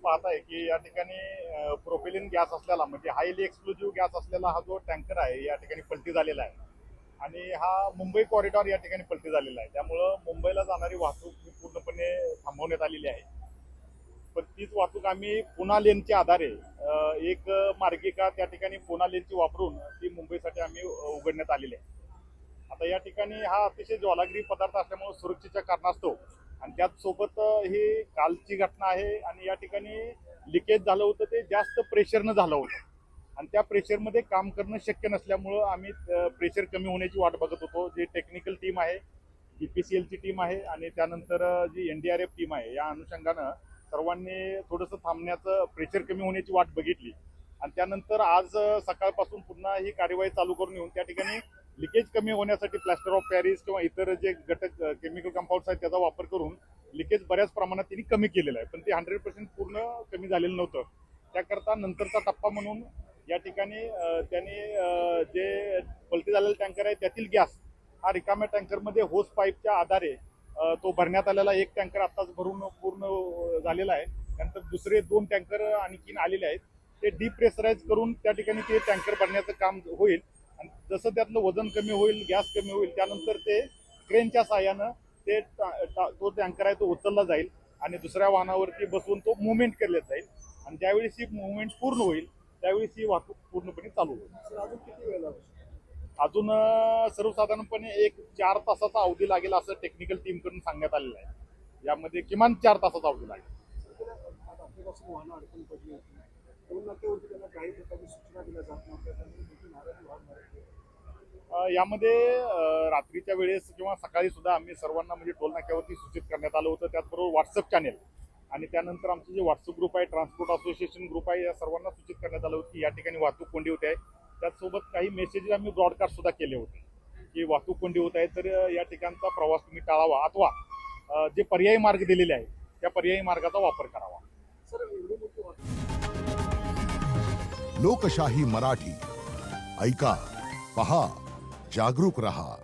पाहताय की या ठिकाणी प्रोपेलिन गॅस असलेला म्हणजे हायली एक्सप्लोजिव्ह गॅस असलेला हा जो टँकर आहे या ठिकाणी पलटी झालेला आहे आणि हा मुंबई कॉरिडॉर या ठिकाणी पलटी झालेला आहे. त्यामुळं मुंबईला जाणारी वाहतूक ही पूर्णपणे थांबवण्यात आलेली आहे. पण तीच वाहतूक आम्ही पुणा लेनच्या आधारे एक मार्गिका त्या ठिकाणी पुणा लेनची वापरून ती मुंबईसाठी आम्ही उघडण्यात आलेली आहे. आता या ठिकाणी हा अतिशय ज्वालाग्री पदार्थ असल्यामुळे सुरक्षेच्या कारणास्तव आणि त्याचसोबत ही कालची घटना आहे आणि या ठिकाणी लिकेज झालं होतं ते जास्त प्रेशरनं झालं होतं आणि त्या प्रेशरमध्ये काम करणं शक्य नसल्यामुळं आम्ही प्रेशर कमी होण्याची वाट बघत होतो. जी टेक्निकल टीम आहे, BPCLची टीम आहे आणि त्यानंतर जी NDRF टीम आहे या अनुषंगानं सर्वांनी थोडंसं थांबण्याचं प्रेशर कमी होण्याची वाट बघितली आणि त्यानंतर आज सकाळपासून पुन्हा ही कार्यवाही चालू करून येऊन त्या ठिकाणी लिकेज कमी होण्यासाठी प्लॅस्टर ऑफ पॅरिस किंवा इतर जे घटक केमिकल कंपाऊंड्स आहेत त्याचा वापर करून लिकेज बऱ्याच प्रमाणात त्यांनी कमी केलेलं आहे. पण ते 100% पूर्ण कमी झालेलं नव्हतं. त्याकरता नंतरचा टप्पा म्हणून या ठिकाणी त्यांनी जे पलटी झालेलं टँकर आहे त्यातील गॅस हा रिकाम्या टँकरमध्ये होस पाईपच्या आधारे तो भरण्यात आलेला एक टँकर आत्ताच भरून पूर्ण झालेला आहे. त्यानंतर दुसरे 2 टँकर आणखीन आलेले आहेत. ते डिप्रेशराईज करून त्या ठिकाणी ते टँकर भरण्याचं काम होईल आणि जसं त्यातलं वजन कमी होईल, गॅस कमी होईल, त्यानंतर ते क्रेनच्या साहाय्यानं ते तो टँकर आहे तो उचलला जाईल आणि दुसऱ्या वाहनावरती बसवून तो मुवमेंट केला जाईल आणि ज्यावेळेस ही मुवमेंट पूर्ण होईल त्यावेळेस ही वाहतूक पूर्णपणे चालू होईल. अजून किती वेळ लागू? अजून सर्वसाधारणपणे एक 4 तासाचा अवधी लागेल असं टेक्निकल टीम कडून सांगण्यात आलेलं आहे. यामध्ये किमान 4 तासाचा अवधी लागेल. आपल्यापासून वाहनं अडकून पडली होती. टोल नाक्यावरती त्यांना काही प्रकारची सूचना दिल्या जात नव्हत्या. त्यांनी मोठी नाराजी वाढ मारली. यामध्ये रात्रीच्या वेळेस किंवा सकाळी सुद्धा आम्ही सर्वांना म्हणजे टोल नाक्यावरती सूचित करण्यात आलं होतं. त्याचबरोबर व्हॉट्सअप चॅनेल आणि त्यानंतर आमचे जे व्हॉट्सअप ग्रुप आहे, ट्रान्सपोर्ट असोसिएशन ग्रुप आहे, या सर्वांना सूचित करण्यात आलं होतं की या ठिकाणी वाहतूक कोंडी होते आहे. त्याचसोबत काही मेसेजेस आम्ही ब्रॉडकास्ट सुद्धा केले होते की वाहतूक कोंडी होत आहे तर या ठिकाणचा प्रवास तुम्ही टाळावा अथवा जे पर्यायी मार्ग दिलेले आहेत त्या पर्यायी मार्गाचा वापर करावा. सर, एवढी मोठी वाहतूक लोकशाही मराठी ऐका, पहा, जागरूक रहा.